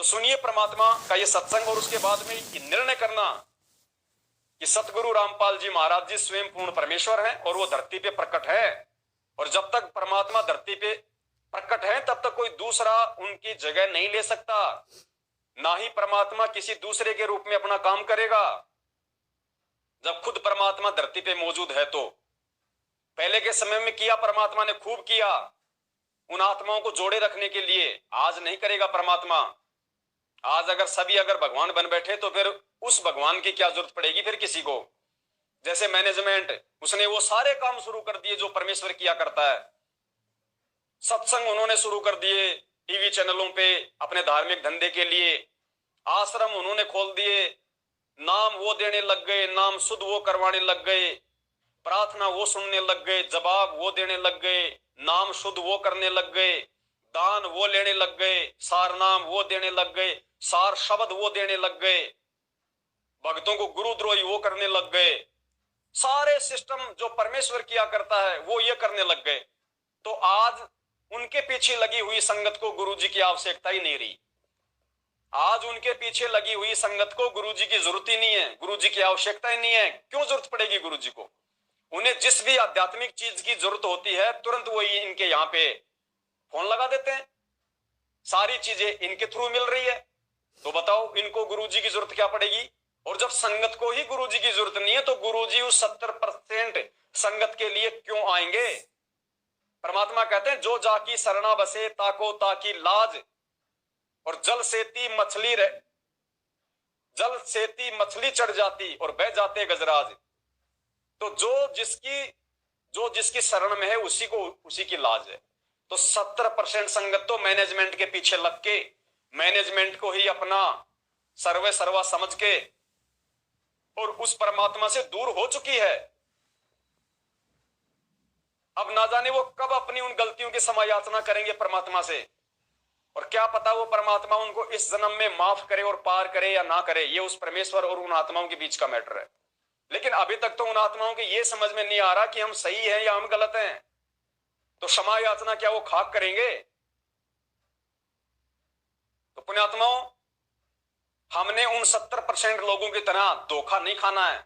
तो सुनिए परमात्मा का ये सत्संग और उसके बाद में निर्णय करना कि सतगुरु रामपाल जी महाराज जी स्वयं पूर्ण परमेश्वर हैं और वो धरती पे प्रकट है। और जब तक परमात्मा धरती पे प्रकट है तब तक कोई दूसरा उनकी जगह नहीं ले सकता, ना ही परमात्मा किसी दूसरे के रूप में अपना काम करेगा। जब खुद परमात्मा धरती पे मौजूद है तो पहले के समय में किया परमात्मा ने, खूब किया उन आत्माओं को जोड़े रखने के लिए। आज नहीं करेगा परमात्मा। आज अगर भगवान बन बैठे तो फिर उस भगवान की क्या जरूरत पड़ेगी फिर किसी को। जैसे मैनेजमेंट, उसने वो सारे काम शुरू कर दिए जो परमेश्वर किया करता है। सत्संग उन्होंने शुरू कर दिए टीवी चैनलों पे अपने धार्मिक धंधे के लिए। आश्रम उन्होंने खोल दिए, नाम वो देने लग गए, नाम शुद्ध वो करवाने लग गए, प्रार्थना वो सुनने लग गए, जवाब वो देने लग गए, नाम शुद्ध वो करने लग गए, दान वो लेने लग गए, सार नाम वो देने लग गए, सार शब्द वो देने लग गए, भक्तों को गुरुद्रोही वो करने लग गए। सारे सिस्टम जो परमेश्वर किया करता है वो ये करने लग गए। तो आज उनके पीछे लगी हुई संगत को गुरु जी की आवश्यकता ही नहीं रही। आज उनके पीछे लगी हुई संगत को गुरु जी की जरूरत ही नहीं है, गुरु जी की आवश्यकता ही नहीं है। क्यों जरूरत पड़ेगी गुरु जी को? उन्हें जिस भी आध्यात्मिक चीज की जरूरत होती है तुरंत वो इनके यहाँ पे फोन लगा देते हैं, सारी चीजें इनके थ्रू मिल रही है। तो बताओ इनको गुरु जी की जरूरत क्या पड़ेगी? और जब संगत को ही गुरु जी की जरूरत नहीं है तो गुरु जी उस 70% संगत के लिए क्यों आएंगे? परमात्मा कहते हैं जो जाकी शरणा बसे ताको ताकी लाज, और जल सेती मछली चढ़ जाती और बह जाते गजराज। तो जो जिसकी शरण में है उसी की लाज है। तो 70% संगत तो मैनेजमेंट के पीछे लग के, मैनेजमेंट को ही अपना सर्वे सर्वा समझ के और उस परमात्मा से दूर हो चुकी है। अब ना जाने वो कब अपनी उन गलतियों की समायाचना करेंगे परमात्मा से, और क्या पता वो परमात्मा उनको इस जन्म में माफ करे और पार करे या ना करे। ये उस परमेश्वर और उन आत्माओं के बीच का मैटर है। लेकिन अभी तक तो उन आत्माओं के ये समझ में नहीं आ रहा कि हम सही हैं या हम गलत हैं। तो क्षमा याचना क्या वो खाक करेंगे? तो पुण्यात्माओं, हमने उन 70% लोगों की तरह धोखा नहीं खाना है।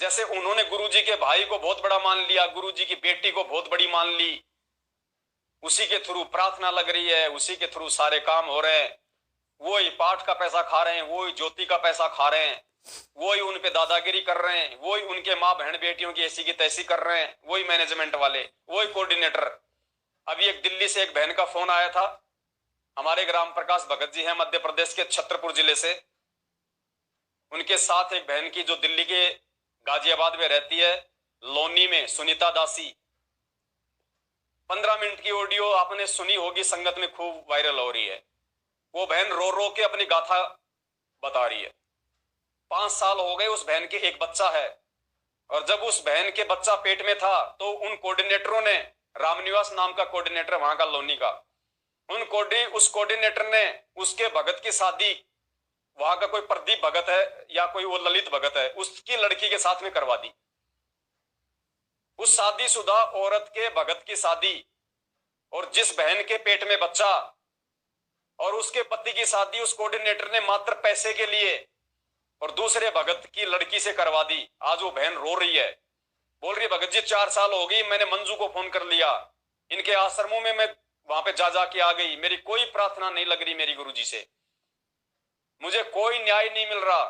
जैसे उन्होंने गुरुजी के भाई को बहुत बड़ा मान लिया, गुरुजी की बेटी को बहुत बड़ी मान ली, उसी के थ्रू प्रार्थना लग रही है, उसी के थ्रू सारे काम हो रहे हैं, वो ही पाठ का पैसा खा रहे हैं, वो ही ज्योति का पैसा खा रहे हैं, वो ही उन पे दादागिरी कर रहे हैं, वो ही उनके माँ बहन बेटियों की ऐसी की तैसी कर रहे हैं, वही मैनेजमेंट वाले, वही कोऑर्डिनेटर। अभी एक दिल्ली से एक बहन का फोन आया था, हमारे ग्राम प्रकाश भगत जी हैं मध्य प्रदेश के छतरपुर जिले से। उनके साथ एक बहन की जो दिल्ली के गाजियाबाद में रहती है, लोनी में, सुनीता दासी। 15 मिनट की ऑडियो आपने सुनी होगी, संगत में खूब वायरल हो रही है। वो बहन रो रो के अपनी गाथा बता रही है। 5 साल हो गए, उस बहन के एक बच्चा है, और जब उस बहन के बच्चा पेट में था तो उन कोऑर्डिनेटरों ने, रामनिवास नाम का कोऑर्डिनेटर वहां का लोनी का, उस कोऑर्डिनेटर ने उसके भगत की शादी, वहां का कोई प्रदीप भगत है या कोई वो ललित भगत है, उसकी लड़की के साथ में करवा दी। उस शादीशुदा औरत के भगत की शादी और जिस बहन के पेट में बच्चा और उसके पति की शादी उस कोऑर्डिनेटर ने मात्र पैसे के लिए और दूसरे भगत की लड़की से करवा दी। आज वो बहन रो रही है, बोल रही है भगत जी 4 साल हो गई, मैंने मंजू को फोन कर लिया, इनके आश्रमों में मैं वहां पे जा के आ गई, मेरी कोई प्रार्थना नहीं लग रही मेरी गुरुजी से, मुझे कोई न्याय नहीं मिल रहा।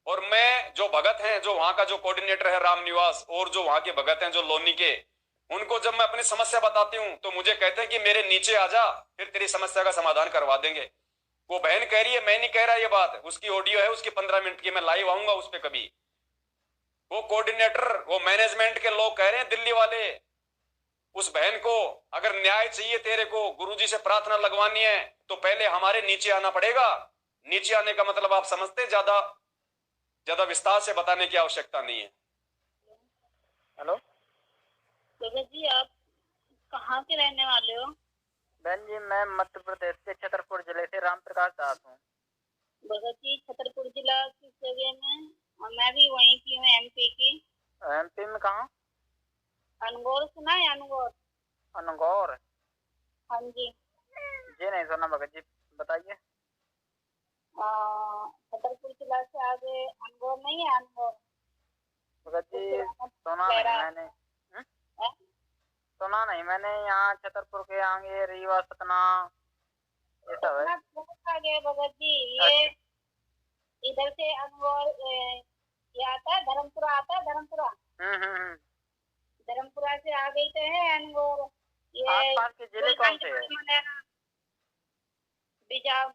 और मैं जो भगत हैं, जो वहां का जो कोऑर्डिनेटर है रामनिवास, और जो वहां के भगत हैं जो लोनी के, उनको जब मैं अपनी समस्या बताती हूँ तो मुझे कहते हैं कि मेरे नीचे आ जा, फिर तेरी समस्या का समाधान करवा देंगे। वो बहन कह रही है, मैं नहीं कह रहा ये बात, उसकी ऑडियो है, उसकी 15 मिनट की, मैं लाइव आऊंगा उस पर कभी। वो कोऑर्डिनेटर, वो मैनेजमेंट के लोग कह रहे हैं दिल्ली वाले, उस बहन को अगर न्याय चाहिए, तेरे को गुरुजी से प्रार्थना लगवानी है तो पहले हमारे नीचे आना पड़ेगा। नीचे आने का मतलब आप समझते, ज्यादा विस्तार से बताने की आवश्यकता नहीं है। हेलो भगत जी, आप कहाँ के रहने वाले हो? बहन जी, मैं मध्य प्रदेश के छतरपुर जिले से राम प्रकाश दास हूँ। भगत जी, छतरपुर जिला किस जगह में? और मैं भी वहीं की हूँ, एमपी की। एमपी में कहाँ? अनगौर सुना है? अनगौर। अनगौर? हाँ जी। जी नहीं सुना भगत जी, बताइए। अनगोर नहीं है, अनगोर। भगत जी सुना नहीं मैंने। सुना नहीं मैंने, यहाँ छतरपुर के आगे रीवा सतना ये सब है। आगे भगत जी ये इधर से अनगोर ये आता है, धर्मपुरा आता है, धर्मपुरा। धर्मपुरा से आगे तो है अनगोर। ये आसपास के जिले कौन से है?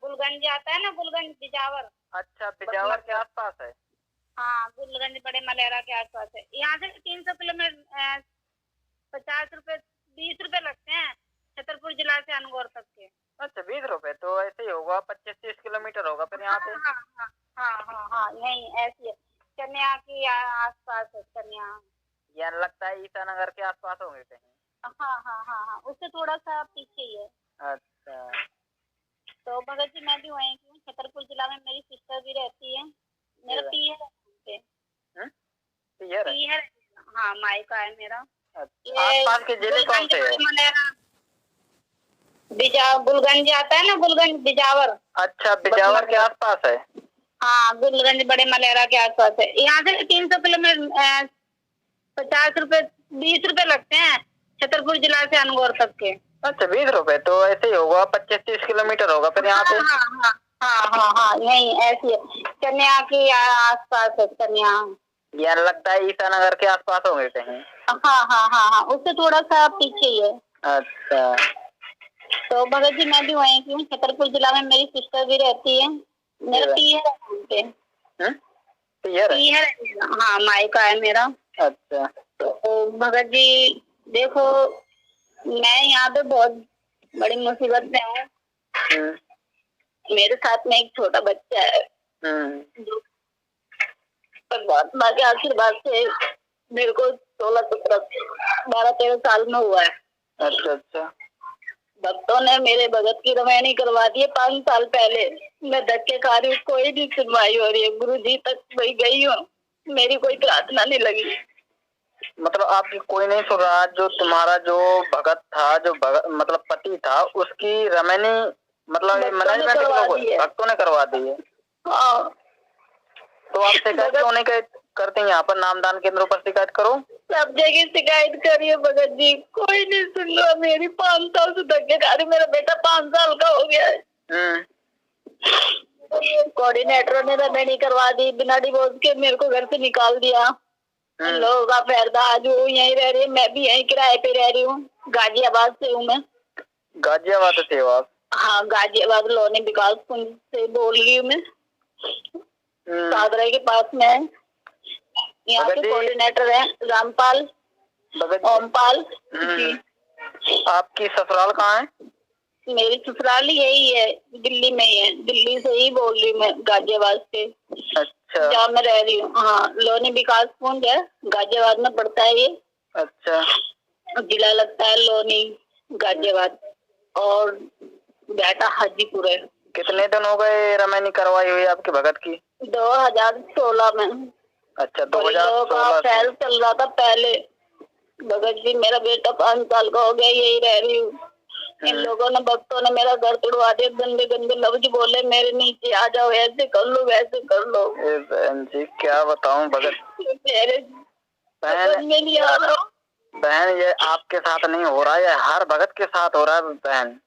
गुलगंज आता है ना, गुलगंज बिजावर। अच्छा, बिजावर के आसपास है। हाँ, गुलगंज बड़े मलेरा के आसपास है। यहाँ से 300 किलोमीटर 50 रुपए 20 रुपए लगते हैं छतरपुर जिला से अनगोर तक के। अच्छा, 20 रुपए तो ऐसे ही होगा, 25-30 किलोमीटर होगा फिर यहाँ से। हाँ, नहीं ऐसी है। चनिया की आसपास है, चनिया। यह लगता है ईसानगर के आसपास होंगे कहीं। हाँ, उससे थोड़ा सा पीछे ही है। अच्छा, तो भगत जी मैं भी वहीं की हूँ, छतरपुर जिला में मेरी सिस्टर भी रहती है। मेरा पीहर, हाँ मायका है मेरा। अच्छा, आसपास के जिले कौन से है? गुलगंज आता है ना, गुलगंज बिजावर। अच्छा, बिजावर के आसपास है। हाँ, गुलगंज बड़े मलेरा के आसपास है। यहाँ से 300 किलोमीटर 50 रुपए 20 रुपए लगते हैं छतरपुर जिला से अनगोर तक के। अच्छा, 20 रुपए तो ऐसे ही होगा, 25-30 किलोमीटर होगा फिर यहाँ से। हाँ, नहीं ऐसी है। चनिया की आसपास है, चनिया। यह लगता है ईसानगर के आसपास होंगे कहीं। हाँ, उससे थोड़ा सा पीछे ही है। अच्छा, तो भगत जी मैं भी वहीं की हूँ, छतरपुर जिला में मेरी सिस्टर भी रहती है। मेरा पीहर है। हाँ, मायका है मेरा। अच्छा, तो भगत जी देखो, मैं यहाँ पे बहुत बड़ी मुसीबत में हूँ। मेरे साथ में एक छोटा बच्चा है जो परमात्मा के आशीर्वाद से मेरे को 12-13 साल में हुआ है। अच्छा, भक्तों ने मेरे भगत की रमैनी करवा दी है 5 साल पहले। मैं धक्के खा रही हूँ, कोई नहीं सुनवाई हो रही है। गुरु जी तक वही गई हूँ, मेरी कोई प्रार्थना नहीं लगी। मतलब आपकी कोई नहीं सुन रहा? जो तुम्हारा जो भगत था, जो मतलब पति था, उसकी रमैनी मतलब मैनेजमेंट भक्तों ने करवा दी है। हाँ, तो आप शिकायत क्यों नहीं करते? यहाँ पर नामदान केंद्रों पर शिकायत करो। सब जगह शिकायत करिए भगत जी, कोई नहीं सुन रहा मेरी। 5 साल से धक्के खा रही। मेरा बेटा 5 साल का हो गया है। कोऑर्डिनेटर ने रमैनी करवा दी, बिना डिवोर्स के मेरे को घर से निकाल दिया। लोगों का पैरदा, आज वो यहीं रह रही है, मैं भी यहीं किराए पे रह रही हूँ। गाजियाबाद से हूँ मैं। गाजियाबाद से हो आप? हाँ, गाजियाबाद लोनी विकास कुंज से बोल रही हूँ मैं। सागरा के पास में है। यहाँ के कोऑर्डिनेटर है रामपाल, ओमपाल जी। आपकी ससुराल कहाँ है? मेरी ससुराल यही है, दिल्ली में ही है। दिल्ली से ही बोल रही हूँ मैं, गाजियाबाद से। अच्छा, जहाँ मैं रह रही हूँ। हाँ, लोनी विकास कुंज है, गाजियाबाद में पड़ता है ये। अच्छा, जिला लगता है लोनी, गाजियाबाद, और बेटा हाजीपुर है। कितने दिन हो गए रमैनी करवाई हुई आपके भगत की? 2016 में। अच्छा, 2016 फैल चल रहा था पहले। भगत जी मेरा बेटा 5 साल का हो गया, यही रह रही हूँ। इन लोगों ने, भक्तों ने मेरा घर तोड़वा दिया। गंदे गंदे लफ्ज बोले मेरे नीचे, आ जाओ, ऐसे कर लो वैसे कर लो। बहन जी क्या बताऊं भगत, मेरे बहन में नहीं आ रहा। बहन ये आपके साथ नहीं हो रहा है, हर भगत के साथ हो रहा है बहन।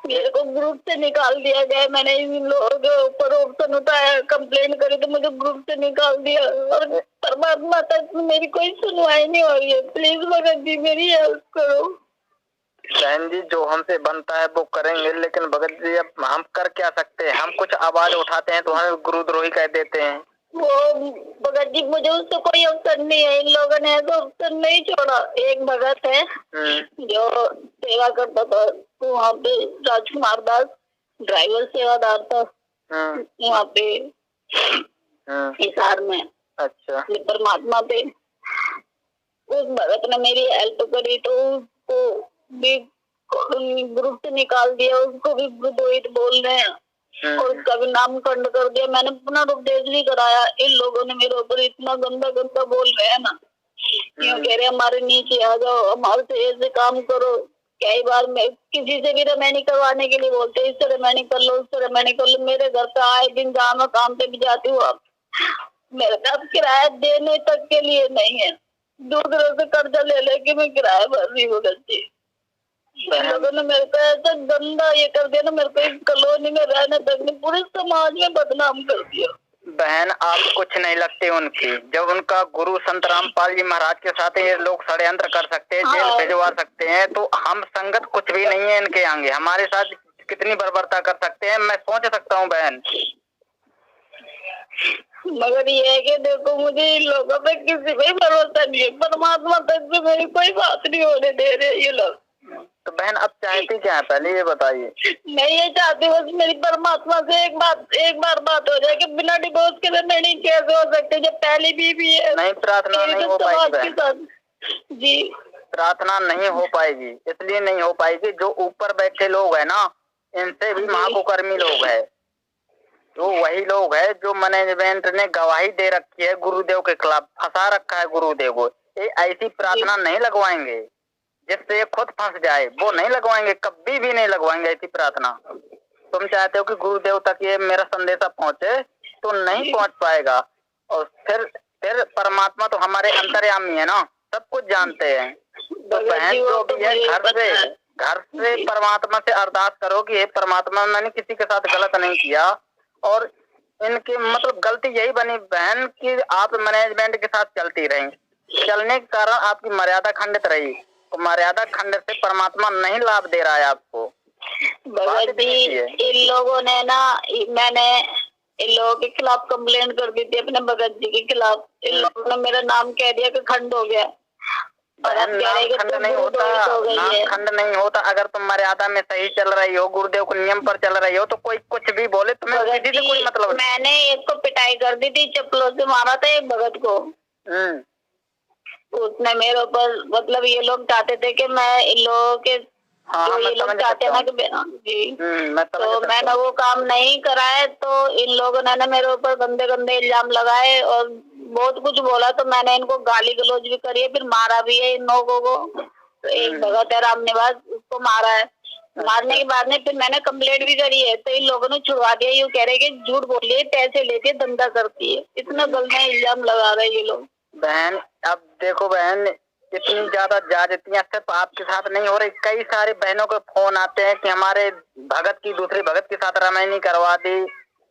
मेरे को ग्रुप से निकाल दिया गया। मैंने इन लोगों के ऊपर ऑप्शन उठाया, कंप्लेन करी तो मुझे ग्रुप से निकाल दिया। और परमात्मा तक मेरी कोई सुनवाई नहीं हो रही है। प्लीज भगत जी मेरी हेल्प करो। बहन जी जो हमसे बनता है वो करेंगे, लेकिन भगत जी अब हम कर क्या सकते हैं? हम कुछ आवाज उठाते हैं तो हमें गुरुद्रोही कह देते हैं। वो भगत जी मुझे उससे कोई अवसर नहीं है। इन लोगों ने ऐसा अवसर नहीं छोड़ा। एक भगत है जो सेवा करता था वहाँ पे, राजकुमार दास, ड्राइवर सेवादार था वहाँ पे हिसार में। अच्छा, परमात्मा पे उस भगत ने मेरी हेल्प करी तो उसको भी ग्रुप से निकाल दिया। उसको भी विद्रोहित बोल रहे हैं और उसका भी नामकरण कर दिया। मैंने पुनरुपदेश भी कराया। इन लोगों ने मेरे ऊपर इतना गंदा गंदा बोल रहे हैं ना, यूँ कह रहे हमारे नीचे आ जाओ, हमारे से ऐसे काम करो। कई बार मैं किसी से भी रमैनी करवाने के लिए बोलते, इससे रमैनी कर लो, उससे रमैनी कर लो। मेरे घर पे आए दिन जहाँ मैं काम पे भी जाती हूँ मेरे पास किराया देने तक के लिए नहीं है, दूसरों से कर्जा ले लेके मैं किराया भर रही हूँ भगत जी। इन लोगों ने मेरे को ऐसा गंदा ये कर दिया ना, मेरे को इस कॉलोनी में रहने तक नहीं, पूरे समाज में बदनाम कर दिया। बहन आप कुछ नहीं लगते उनकी, जब उनका गुरु संत रामपाल जी महाराज के साथ ये लोग षड्यंत्र कर सकते हैं, जेल भिजवा सकते हैं, तो हम संगत कुछ भी नहीं है इनके आगे। हमारे साथ कितनी बर्बरता कर सकते हैं मैं सोच सकता हूँ बहन। मगर ये है कि देखो मुझे इन लोगों पे किसी पे भरोसा नहीं है, परमात्मा तक से मेरी कोई बात नहीं होने दे रहे ये लोग। तो बहन अब चाहती क्या है पहले ये बताइए। मैं ये चाहती हूँ बस मेरी परमात्मा से एक बार बात हो जाए कि बिना डिवोर्स के लिए नहीं कैसे हो सकते, जब पहली बीवी है। नहीं प्रार्थना नहीं हो पाएगी जी, प्रार्थना नहीं हो पाएगी, इसलिए नहीं हो पाएगी जो ऊपर बैठे लोग है ना, इनसे भी महाकुकर्मी लोग है, जो वही लोग है जो मैनेजमेंट ने गवाही दे रखी है गुरुदेव के खिलाफ, फंसा रखा है गुरुदेव को। ये ऐसी प्रार्थना नहीं लगवाएंगे जिससे ये खुद फंस जाए, वो नहीं लगवाएंगे, कभी भी नहीं लगवाएंगे ऐसी प्रार्थना। तुम चाहते हो कि गुरुदेव तक ये मेरा संदेशा पहुंचे, तो नहीं पहुंच पाएगा। और फिर परमात्मा तो हमारे अंतर्यामी है ना, सब कुछ जानते हैं। तो बहन जो भी है घर से परमात्मा से अरदास करो कि हे परमात्मा मैंने किसी के साथ गलत नहीं किया, और इनकी मतलब गलती यही बनी बहन कि आप मैनेजमेंट के साथ चलती रही, चलने के कारण आपकी मर्यादा खंडित रही, तो मर्यादा खंडित से परमात्मा नहीं लाभ दे रहा है आपको। भगत जी इन लोगों ने ना, मैंने इन लोगों के खिलाफ कंप्लेंट कर दी थी अपने भगत जी के खिलाफ। इन लोगों ने मेरा नाम कह दिया कि खंड हो गया। नाम खंड नहीं होता, नाम खंड नहीं होता। अगर तुम मर्यादा में सही चल रही हो, गुरुदेव के नियम पर चल रही हो, तो कोई कुछ भी बोले तुम्हें किसी से कोई मतलब नहीं। मैंने एक को पिटाई कर दी थी, चप्पलों से मारा था एक भगत को। उसने मेरे ऊपर मतलब ये लोग चाहते थे कि मैं इन लोगों के जो ये लोग चाहते हैं ना कि जी, तो मैंने वो काम नहीं करा है। तो इन लोगों ने ना मेरे ऊपर गंदे गंदे इल्जाम लगाए और बहुत कुछ बोला, तो मैंने इनको गाली गलौज भी करी है, फिर मारा भी है इन लोगों को। तो एक भगत है राम निवास, उसको मारा है। मारने के बाद में फिर मैंने कंप्लेंट भी करी है, तो इन लोगों ने छुड़वा दिया। ये कह रहे कि झूठ बोल रही है, पैसे लेती है, धंधा करती है, इतना गलत इल्जाम लगा रहे ये लोग। बहन अब देखो बहन, इतनी ज्यादा ज्यादतियां सिर्फ आपके साथ नहीं हो रही, कई सारे बहनों के फोन आते हैं कि हमारे भगत की दूसरे भगत के साथ रमैनी करवा दी,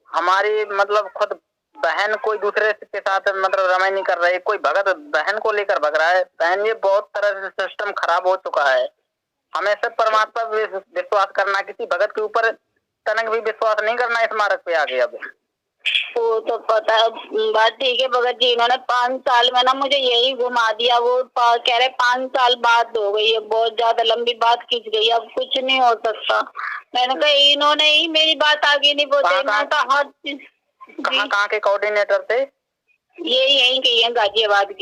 हमारी मतलब खुद बहन कोई दूसरे के साथ मतलब रमैनी कर रही है, कोई भगत बहन को लेकर भग रहा है। बहन ये बहुत तरह से सिस्टम खराब हो चुका है। हमें सब परमात्मा विश्वास करना, किसी भगत के ऊपर तनक भी विश्वास नहीं करना इस मार्ग पे आगे। अब वो तो पता बात ठीक है भगत जी, इन्होंने 5 साल में ना मुझे यही घुमा दिया। वो कह रहे 5 साल बात हो गई है, बहुत ज्यादा लंबी बात खींच गई, अब कुछ नहीं हो सकता। मैंने कहा इन्होंने ही मेरी बात आगे नहीं पहुंचाई। मैं कहा हर चीज कहाँ के कोऑर्डिनेटर थे? यही के हैं, गाजियाबाद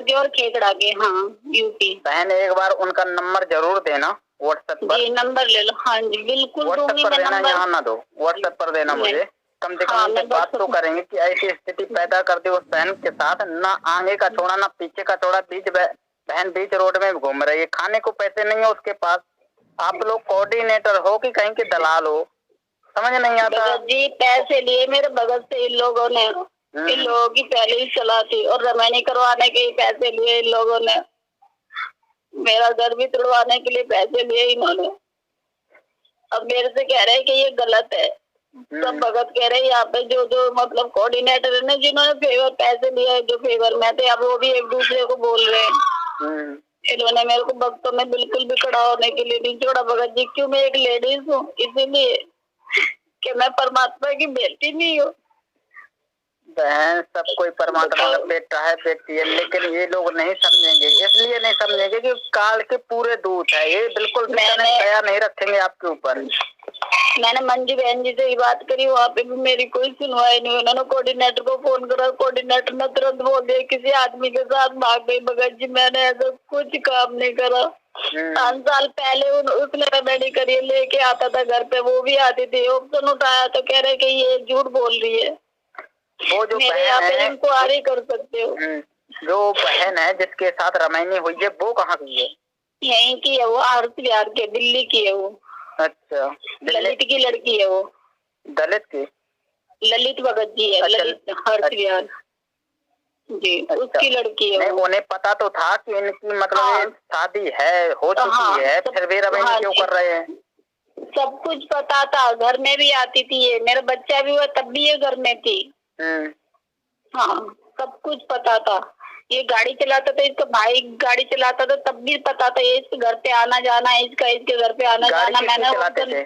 के और खेकड़ा के। हाँ यूपी। बहन एक बार उनका नंबर जरूर देना व्हाट्सएप पर। जी नंबर ले लो। हाँ जी बिल्कुल व्हाट्सएप पर देना, यहाँ ना दो, व्हाट्सएप पर देना मुझे। कम से कम उनसे बात तो करेंगे कि ऐसी स्थिति पैदा कर दी उस बहन के साथ, ना आगे का छोड़ा ना पीछे का छोड़ा, बहन बीच रोड में घूम रही है, खाने को पैसे नहीं है उसके पास। आप लोग कोऑर्डिनेटर हो कि कहीं के दलाल हो, समझ नहीं आता। जी पैसे लिए मेरे भगत से इन लोगों ने, इन लोगों की पहले ही सलाह थी, और रमैनी करवाने के पैसे लिए इन लोगों ने, मेरा घर भी तुड़वाने के लिए पैसे लिए इन्होंने। अब मेरे से कह रहे हैं कि ये गलत है। सब भगत कह रहे हैं यहाँ पे जो मतलब कोऑर्डिनेटर ने जिन्होंने फेवर पैसे लिए, जो फेवर में थे, अब वो भी एक दूसरे को बोल रहे हैं। इन्होंने मेरे को भक्तों में बिल्कुल भी खड़ा होने के लिए नहीं छोड़ा भगत जी। क्यों? मैं एक लेडीज हूँ, इसीलिए कि मैं परमात्मा की बेटी नहीं हूँ। बहन सब कोई परमात्मा का बेटा है, बेटी है, लेकिन ये लोग नहीं समझेंगे। इसलिए नहीं समझेंगे कि काल के पूरे दूत है, ये बिल्कुल दया नहीं रखेंगे आपके ऊपर। मैंने मंजू बहन जी से ही बात करी, वहाँ पे भी मेरी कोई सुनवाई नहीं। उन्होंने कोऑर्डिनेटर को फोन करा, कोऑर्डिनेटर ने तुरंत बोल दिया किसी आदमी के साथ भाग गई भगत जी। मैंने ऐसा कुछ काम नहीं करा। 5 साल पहले उसने रेमेडी करी, लेके आता था घर पे, वो भी आती थी, ऑप्शन उठाया तो कह रहे कि ये झूठ बोल रही है। वो जो मेरे यहाँ पे इंक्वायरी कर सकते हो। जो बहन है जिसके साथ रमैनी हुई है वो कहाँ की है? यहीं की है वो, आरती बिहार के, दिल्ली की है वो। अच्छा दलित की लड़की है वो। दलित की? ललित भगत जी है। अच्छा, ललित हर्ष विहार जी, अच्छा। उसकी लड़की है नहीं, वो। उन्हें पता तो था कि इनकी मतलब हाँ। ये शादी है, हो चुकी हाँ, है, फिर भी रवेनी हाँ क्यों जी। कर रहे हैं? सब कुछ पता था, घर में भी आती थी ये, मेरा बच्चा भी हुआ तब भी ये घर में थी। हाँ, सब कुछ पता था। ये गाड़ी चलाता था, इसका भाई गाड़ी चलाता था, तब भी पता था ये इसके घर पे आना जाना, इसके घर पे आना जाना। मैंने चलाते थे?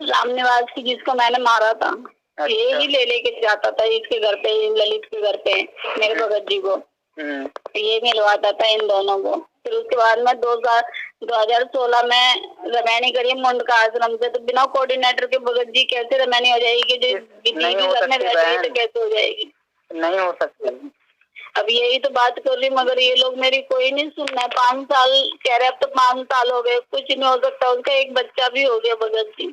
राम निवास की, जिसको मैंने मारा था। अच्छा। ये ही ले लेके जाता था इसके घर पे, ललित के घर पे, मेरे भगत जी को। ये मिलवाता था इन दोनों को। फिर उसके बाद में 2016 में रमैनी करी मुंड का आश्रम से। तो बिना कोऑर्डिनेटर के भगत जी कैसे रमैनी हो जाएगी? जो दीदी घर में रहती है तो कैसे हो जाएगी? नहीं हो सकती। अब यही तो बात कर रही, मगर ये लोग मेरी कोई नहीं सुन रहा है। 5 साल कह रहे, अब तो 5 साल हो गए, कुछ नहीं हो सकता। उनका एक बच्चा भी हो गया भगत जी।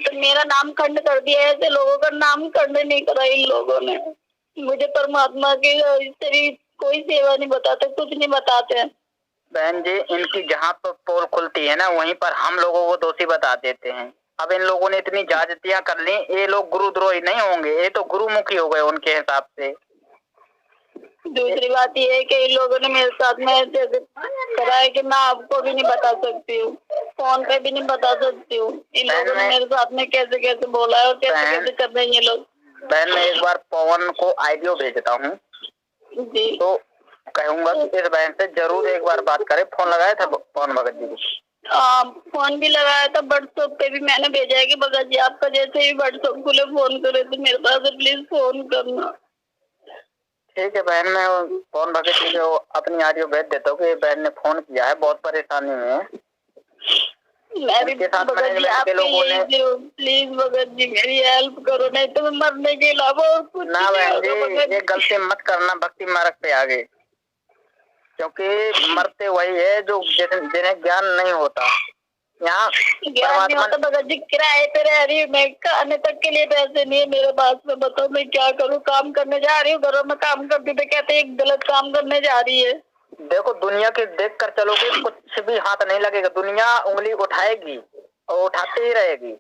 तो मेरा नाम खंड कर दिया है। ऐसे लोगों का नाम खंड नहीं करा इन लोगों ने। मुझे परमात्मा की इससे भी कोई सेवा नहीं बताते, कुछ नहीं बताते। बहन जी, इनकी जहाँ पर पोल खुलती है ना, वहीं पर हम लोगों को दोषी बता देते हैं। अब इन लोगों ने इतनी ज्यादतियां कर ली, ये लोग गुरुद्रोही नहीं होंगे, ये तो गुरुमुखी हो गए उनके हिसाब से। दूसरी बात ये है कि इन लोगों ने मेरे साथ में ऐसे करा है कि मैं आपको भी नहीं बता सकती हूँ, फोन पे भी नहीं बता सकती हूँ। इन लोगों ने मेरे साथ में कैसे कैसे बोला है और कैसे कैसे कर रहे हैं ये लोग। बहन, मैं एक बार पवन को ऑडियो भेजता हूँ जी, तो कहूंगा कि इस बहन से जरूर एक बार बात करें। फोन लगाया था पवन भगत जी को? फोन भी लगाया था, व्हाट्सएप पे भी मैंने भेजा है कि भगत जी आपका जैसे ही व्हाट्सएप खुले फोन करे तो मेरे पास प्लीज फोन करना। ठीक है बहन, मैं पवन भगत जी को अपनी ऑडियो भेज देता हूँ कि बहन ने फोन किया है, बहुत परेशानी में है। मैं भी भगत जी आपके यही प्लीज भगत जी मेरी हेल्प करो, नहीं तो मैं मरने के अलावा और कुछ ना बहन जी, ये गलती मत करना भक्ति मार्ग पे आगे, क्योंकि मरते वही है जो जिन्हें ज्ञान नहीं होता। यहाँ ज्ञान नहीं होता भगत जी, किराए पे रह रही हूँ मैं, खाने तक के लिए पैसे नहीं है मेरे पास में। बताओ मैं क्या करूँ? काम करने जा रही हूँ, घरों में काम करती तो कहते एक गलत काम करने जा रही है। देखो, दुनिया के देख कर चलोगे कुछ भी हाथ नहीं लगेगा, दुनिया उंगली उठाएगी और उठाती ही रहेगी,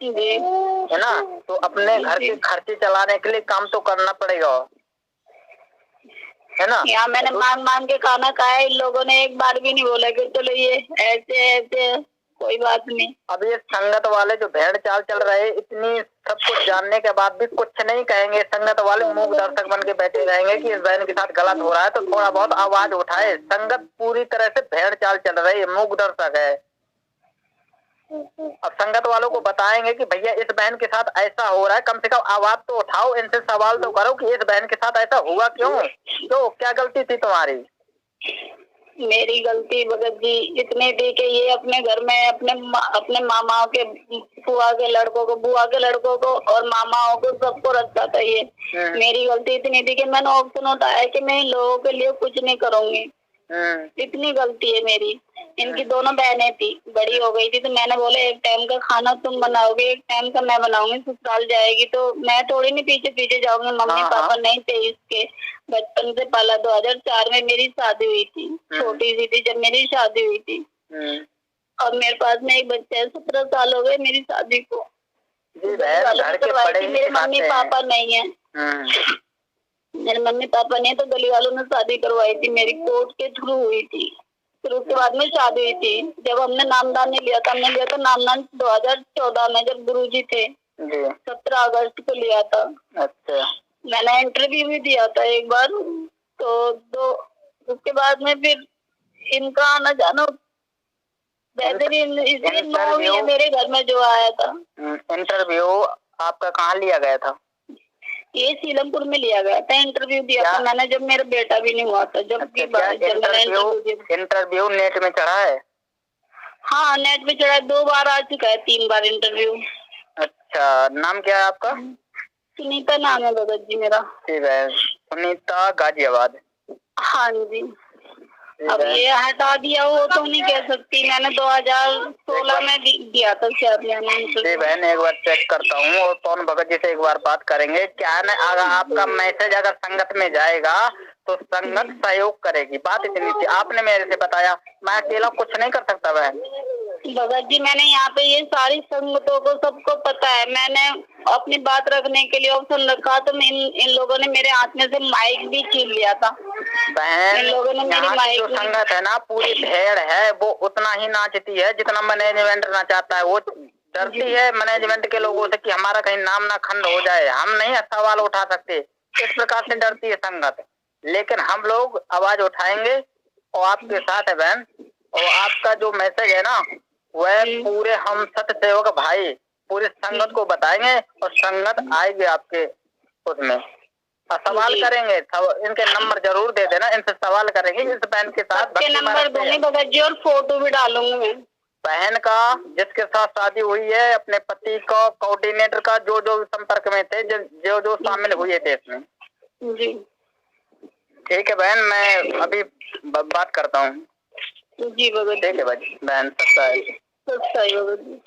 है ना? तो अपने घर के खर्चे चलाने के लिए काम तो करना पड़ेगा, है ना? यहाँ मैंने मांग मांग के खाना खाया, इन लोगों ने एक बार भी नहीं बोला कि चलो ये ऐसे ऐसे, कोई बात नहीं। अब ये संगत वाले जो भेड़ चाल चल रहे हैं, इतनी सब कुछ जानने के बाद भी कुछ नहीं कहेंगे। संगत वाले मूक दर्शक बन के बैठे रहेंगे कि इस बहन के साथ गलत हो रहा है तो थोड़ा बहुत आवाज उठाए। संगत पूरी तरह से भेड़ चाल चल रही है, मूक दर्शक है। अब संगत वालों को बताएंगे कि भैया इस बहन के साथ ऐसा हो रहा है, कम से कम आवाज तो उठाओ, इनसे सवाल तो करो कि इस बहन के साथ ऐसा हुआ क्यों, क्या गलती थी तुम्हारी? मेरी गलती भगत जी इतनी थी कि ये अपने घर में अपने मामाओं के, फुआ के लड़कों को, बुआ के लड़कों को और मामाओं को सबको रखता था ये। मेरी गलती इतनी थी कि मैंने ऑप्शन उठाया कि मैं इन लोगों के लिए कुछ नहीं करूंगी। इतनी गलती है मेरी। इनकी दोनों बहनें थी, बड़ी हो गई थी तो मैंने बोला एक टाइम का खाना तुम बनाओगे, एक टाइम का मैं बनाऊंगी। ससुराल जाएगी तो मैं थोड़ी नहीं पीछे पीछे जाऊंगी। मम्मी पापा नहीं थे इसके, बचपन से पाला। 2004 में मेरी शादी हुई थी, छोटी सी थी जब मेरी शादी हुई थी। और मेरे पास में एक बच्चा है, 17 साल हो गए मेरी शादी को। मेरे मम्मी पापा नहीं है, मेरे मम्मी पापा नहीं है, तो गली वालों ने शादी करवाई थी मेरी, कोर्ट के थ्रू हुई थी। फिर उसके बाद में शादी हुई थी। जब हमने नामदान नहीं लिया था, हमने लिया था नामदान 2014 में, जब गुरुजी थे। 17 अगस्त को लिया था। अच्छा। मैंने इंटरव्यू भी दिया था एक बार, तो उसके बाद में फिर इनका आना जाना वैसे भी मेरे घर में जो आया था। इंटरव्यू आपका कहाँ लिया गया था? ये सीलमपुर में लिया गया था। इंटरव्यू दिया था मैंने जब मेरा बेटा भी नहीं हुआ था। जब इंटरव्यू नेट में चढ़ा है? हाँ, नेट में चढ़ा, 2 बार आ चुका है, 3 बार इंटरव्यू। अच्छा, नाम क्या है आपका? सुनीता नाम है भगत जी मेरा। ठीक है, सुनीता, गाजियाबाद। हाँ जी। अब ये हटा दिया वो तो नहीं कह सकती, मैंने 2016 में दिया था शायद मैंने। जी बहन, एक बार चेक करता हूँ और पवन भगत जी से एक बार बात करेंगे। क्या है ना, अगर आपका मैसेज अगर संगत में जाएगा तो संगत सहयोग करेगी। बात इतनी थी, आपने मेरे से बताया, मैं अकेला कुछ नहीं कर सकता बहन। भगत जी मैंने यहाँ पे ये सारी संगतों को सबको पता है, मैंने अपनी बात रखने के लिए ऑप्शन रखा तो इन लोगों ने मेरे हाथ में से माइक भी छीन लिया था। बहन इन लोगों ने मेरी माइक जो संगत है ना पूरी भेड़ है, वो उतना ही नाचती है जितना मैनेजमेंट नाचाता है। वो डरती है मैनेजमेंट के लोगों से कि हमारा कहीं नाम ना खंड हो जाए, हम नहीं सवाल उठा सकते, इस प्रकार से डरती है संगत। लेकिन हम लोग आवाज उठाएंगे और आपके साथ है बहन। और आपका जो मैसेज है ना वह पूरे हम सत्य सेवक भाई पूरी संगत को बताएंगे और संगत आएगी आपके उसमें और सवाल करेंगे। इनके नंबर जरूर दे देना, इनसे सवाल करेंगे। इस बहन के साथ नंबर दूंगी भगत जी और फोटो भी डालूंगी मैं। बहन का जिसके साथ शादी हुई है, अपने पति का कोऑर्डिनेटर का जो जो संपर्क में थे, जो जो शामिल हुए थे इसमें। जी ठीक है बहन, मैं अभी बात करता हूँ। जी भगत ठीक है बहन, सच्चा है। सच्चा है भगत जी।